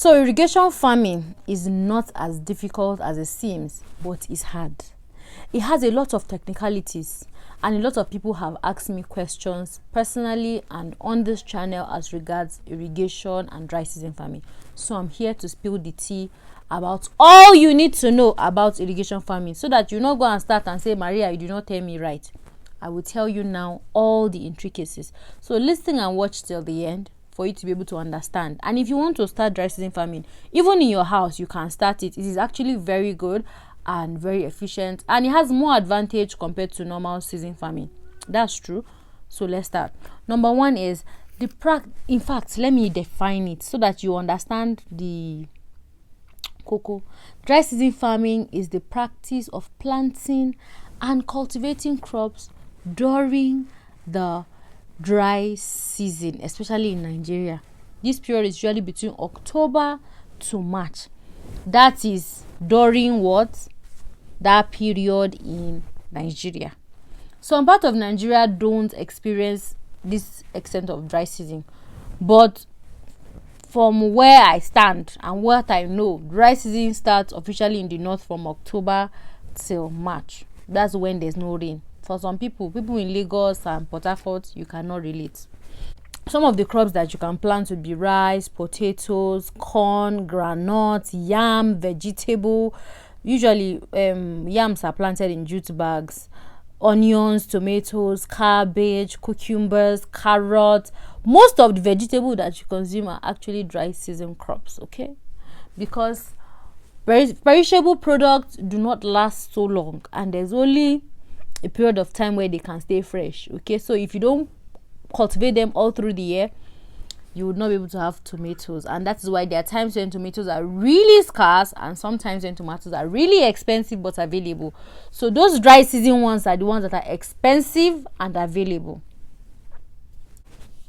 So irrigation farming is not as difficult as it seems, but it's hard. It has a lot of technicalities, and a lot of people have asked me questions personally and on this channel as regards irrigation and dry season farming. So I'm here to spill the tea about all you need to know about irrigation farming, so that you not go and start and say, Maria, you did not tell me right. I will tell you now all the intricacies. So listen and watch till the end for you to be able to understand. And if you want to start dry season farming, even in your house, you can start it. It is actually very good and very efficient, and it has more advantage compared to normal season farming. That's true. So let's start. Number one is in fact, let me define it so that you understand the cocoa. Dry season farming is the practice of planting and cultivating crops during the dry season, especially in Nigeria. This period is usually between October to March. That is during what? That period in Nigeria. Some part of Nigeria don't experience this extent of dry season, but from where I stand and what I know, dry season starts officially in the north from October till March. That's when there's no rain. For some people in Lagos and Port Harcourt, you cannot relate. Some of the crops that you can plant would be rice, potatoes, corn, groundnut, yam, vegetable. Usually, yams are planted in jute bags. Onions, tomatoes, cabbage, cucumbers, carrots. Most of the vegetable that you consume are actually dry season crops, okay? Because perishable products do not last so long, and there's only a period of time where they can stay fresh, okay? So if you don't cultivate them all through the year, you would not be able to have tomatoes. And that is why there are times when tomatoes are really scarce, and sometimes when tomatoes are really expensive but available. So those dry season ones are the ones that are expensive and available.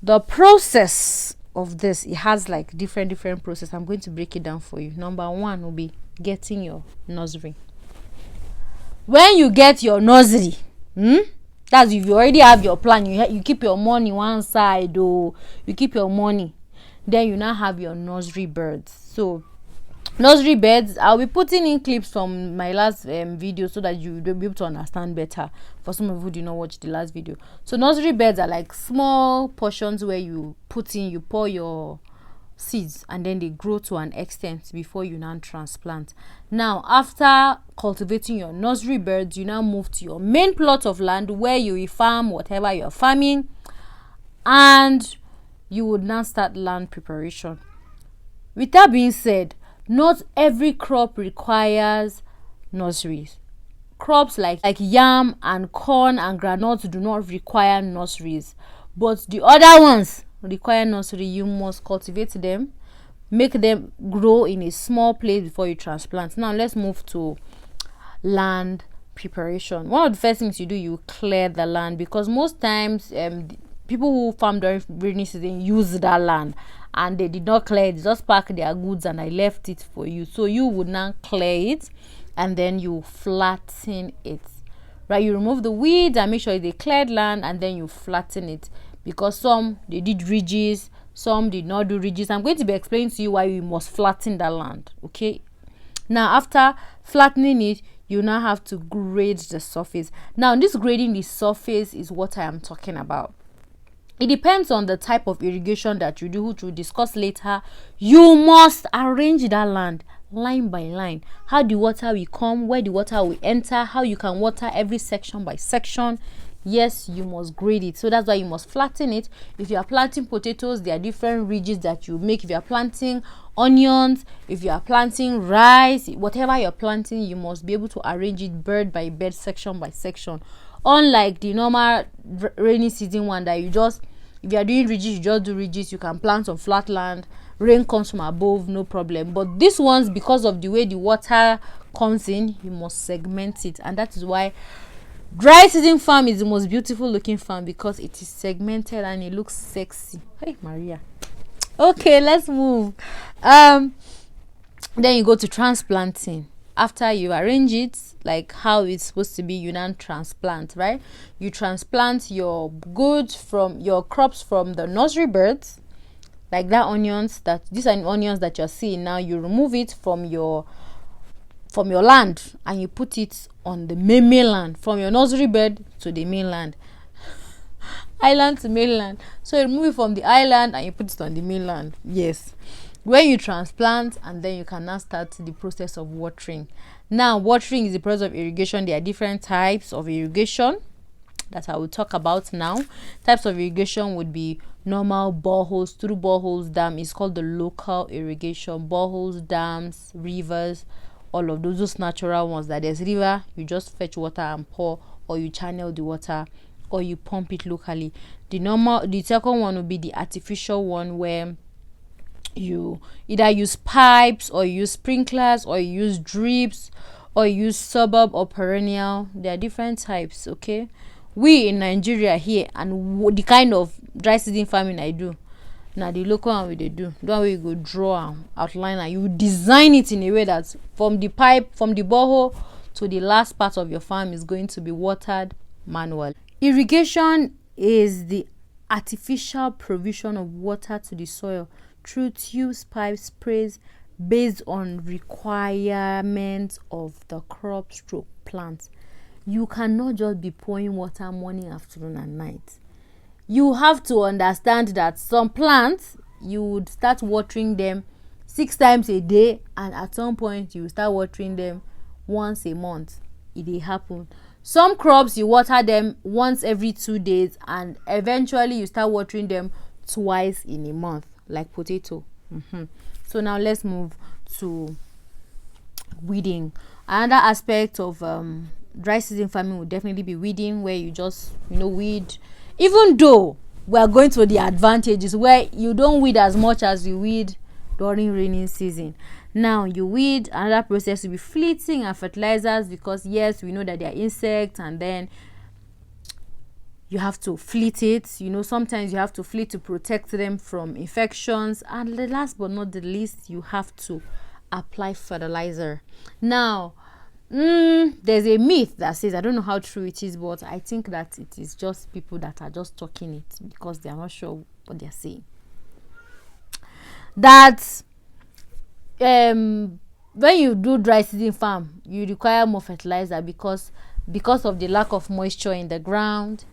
The process of this, it has like different process. I'm going to break it down for you. Number one will be getting your nursery. When you get your nursery, that's if you already have your plan, you keep your money one side, or you keep your money, then you now have your nursery beds. So nursery beds, I'll be putting in clips from my last video so that you will be able to understand better, for some of you who did not watch the last video. So nursery beds are like small portions where you pour your seeds, and then they grow to an extent before you now transplant. Now, after cultivating your nursery beds, you now move to your main plot of land where you will farm whatever you're farming, and you would now start land preparation. With that being said, not every crop requires nurseries. Crops like yam and corn and groundnut do not require nurseries, but the other ones require nursery. You must cultivate them, make them grow in a small place before you transplant. Now let's move to land preparation. One of the first things you do, you clear the land, because most times people who farm during rainy season use that land and they did not clear it, they just pack their goods and I left it for you. So you would now clear it and then you flatten it, right? You remove the weeds and make sure it's a cleared land, and then you flatten it, because some they did ridges, some did not do ridges. I'm going to be explaining to you why you must flatten that land, okay? Now after flattening it, you now have to grade the surface. Now this grading the surface is what I am talking about. It depends on the type of irrigation that you do, which we'll discuss later. You must arrange that land line by line. How the water will come, where the water will enter, how you can water every section by section. Yes, you must grade it. So that's why you must flatten it. If you are planting potatoes, there are different ridges that you make. If you are planting onions, if you are planting rice, whatever you're planting, you must be able to arrange it bed by bed, section by section. Unlike the normal rainy season one that you just, if you are doing ridges, you just do ridges. You can plant on flat land, rain comes from above, no problem. But these ones, because of the way the water comes in, you must segment it. And that is why dry season farm is the most beautiful looking farm, because it is segmented and it looks sexy. Hey Maria. Okay, let's move. Then you go to transplanting. After you arrange it like how it's supposed to be, you now transplant, right? You transplant your goods from your crops from the nursery beds like that onions, that these are onions that you're seeing now, you remove it from your land and you put it on the mainland, from your nursery bed to the mainland, island to mainland. So you remove it from the island and you put it on the mainland. Yes, when you transplant, and then you can now start the process of watering. Now, watering is the process of irrigation. There are different types of irrigation that I will talk about now. Types of irrigation would be normal boreholes, through boreholes, dam is called the local irrigation. Boreholes, dams, rivers, all of those natural ones. That there's river, you just fetch water and pour, or you channel the water, or you pump it locally. The second one would be the artificial one, where you either use pipes, or you use sprinklers, or you use drips, or you use suburb or perennial. There are different types. Okay, we in Nigeria here, and the kind of dry season farming I do now, the local one we they do, the one where you go draw outline, and you design it in a way that from the pipe, from the borehole to the last part of your farm is going to be watered manually. Irrigation is the artificial provision of water to the soil through tubes, pipes, sprays, based on requirements of the crop stroke plant. You cannot just be pouring water morning, afternoon, and night. You have to understand that some plants, you would start watering them 6 times a day, and at some point you start watering them once a month. It will happen. Some crops, you water them once every 2 days, and eventually you start watering them twice in a month, like potato. So now let's move to weeding. Another aspect of dry season farming would definitely be weeding, where you just weed. Even though we are going to the advantages where you don't weed as much as you weed during rainy season. Now you weed, another process will be fleeting and fertilizers, because yes, we know that they are insects, and then you have to fleet it. Sometimes you have to fleet to protect them from infections. And the last but not the least, you have to apply fertilizer. Now, there's a myth that says, I don't know how true it is, but I think that it is just people that are just talking it because they are not sure what they're saying. That when you do dry season farm, you require more fertilizer because of the lack of moisture in the ground.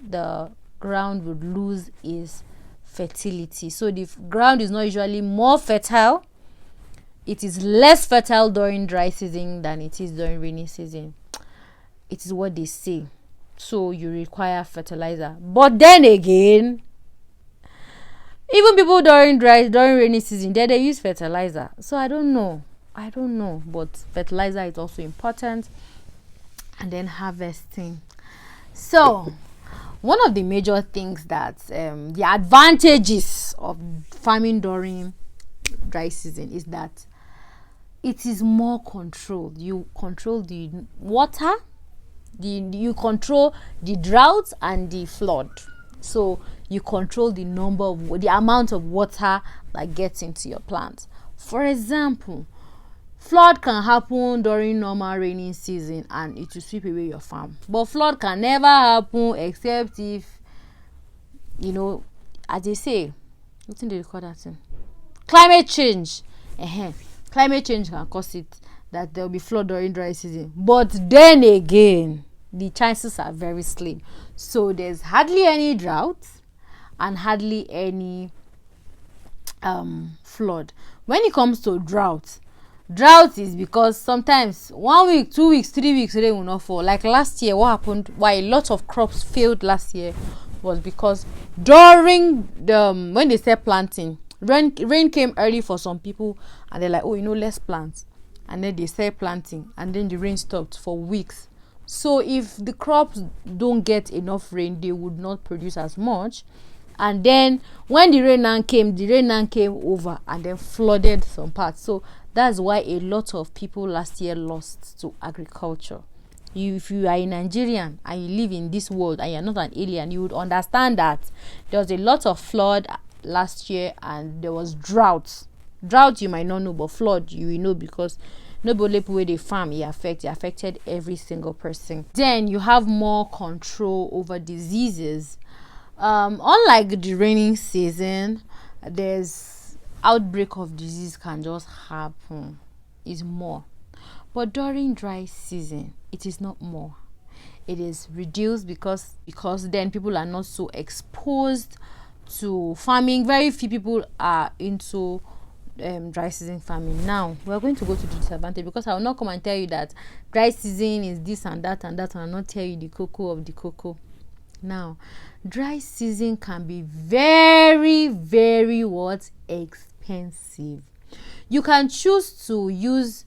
The ground would lose its fertility. So the ground is not usually more fertile. It is less fertile during dry season than it is during rainy season. It is what they say. So you require fertilizer. But then again, even people during rainy season, they use fertilizer. So I don't know. But fertilizer is also important. And then harvesting. So one of the major things that the advantages of farming during dry season is that it is more controlled. You control the water, you control the drought and the flood. So you control the amount of water that gets into your plants. For example, flood can happen during normal rainy season and it will sweep away your farm. But flood can never happen except if, as they say, what do they call that thing? Climate change. Climate change can cause it, that there will be flood during dry season. But then again, the chances are very slim. So there's hardly any drought and hardly any flood. When it comes to drought is because sometimes 1 week, 2 weeks, 3 weeks rain will not fall. Like last year, what happened, why a lot of crops failed last year was because during when they started planting, rain came early for some people, and they're like, let's plant. And then they started planting, and then the rain stopped for weeks. So if the crops don't get enough rain, they would not produce as much. And then when the rain now came over and then flooded some parts. So that's why a lot of people last year lost to agriculture. If you are a Nigerian and you live in this world and you're not an alien, you would understand that there was a lot of flood last year and there was drought. Drought you might not know, but flood you will know, because nobody where they farm it affected every single person. Then you have more control over diseases. Unlike the rainy season, there's outbreak of disease can just happen, is more. But during dry season, it is not more. It is reduced because then people are not so exposed to farming. Very few people are into dry season farming. Now we're going to go to the disadvantage, because I will not come and tell you that dry season is this and that and that, and I'll not tell you the cocoa of the cocoa. Now, dry season can be very, very expensive. You can choose to use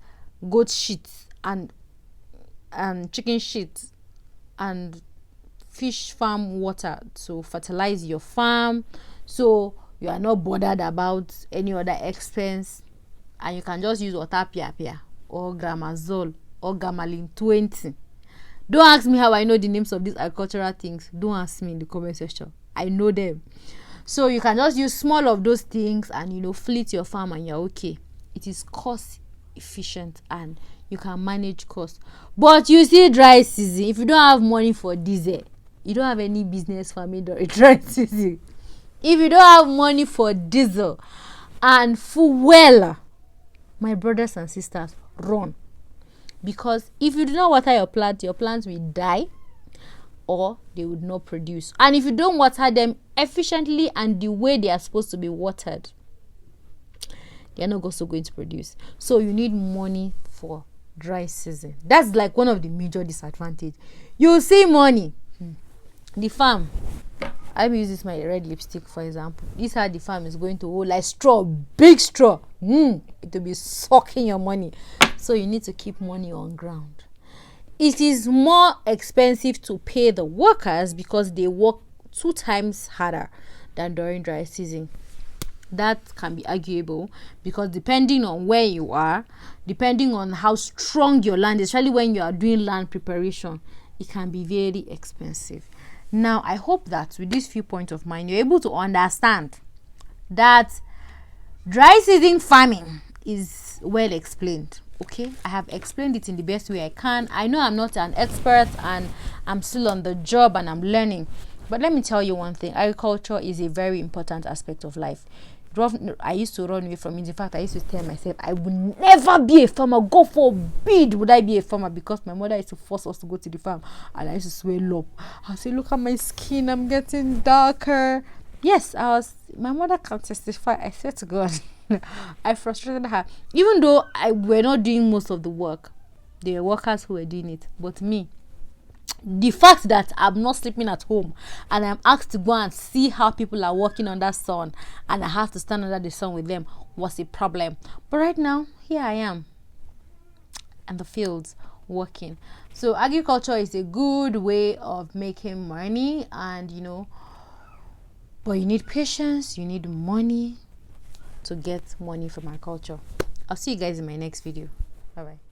goat shit and chicken shit and fish farm water to fertilize your farm, so you are not bothered about any other expense, and you can just use water pia or gramazole or gamalin 20. Don't ask me how I know the names of these agricultural things. Don't ask me in the comment section. I know them. So you can just use small of those things and fleet your farm and you're okay. It is cost efficient and you can manage cost. But you see, dry season, if you don't have money for diesel, you don't have any business farming during dry season. If you don't have money for diesel and fuel, my brothers and sisters, run. Because if you do not water your plants will die or they would not produce. And if you don't water them efficiently and the way they are supposed to be watered, they are not also going to produce. So you need money for dry season. That's like one of the major disadvantages. You see money. The farm. I use this my red lipstick for example. This how the farm is going to hold like straw, big straw. It will be sucking your money. So you need to keep money on ground. It is more expensive to pay the workers because they work 2 times harder than during dry season. That can be arguable because depending on where you are, depending on how strong your land is, especially when you are doing land preparation, it can be very expensive. Now, I hope that with this few points of mine, you're able to understand that dry season farming is well explained. Okay, I have explained it in the best way I can. I know I'm not an expert and I'm still on the job and I'm learning. But let me tell you one thing. Agriculture is a very important aspect of life. I used to run away from it. In fact, I used to tell myself I would never be a farmer. God forbid would I be a farmer, because my mother used to force us to go to the farm and I used to swell up. I say, look at my skin, I'm getting darker. Yes, my mother can testify. I said to God, I frustrated her. Even though we're not doing most of the work, there were workers who were doing it. But me, the fact that I'm not sleeping at home and I'm asked to go and see how people are working under sun and I have to stand under the sun with them was a problem. But right now, here I am in the fields working. So agriculture is a good way of making money, and but you need patience, you need money to get money from agriculture. I'll see you guys in my next video. Bye bye.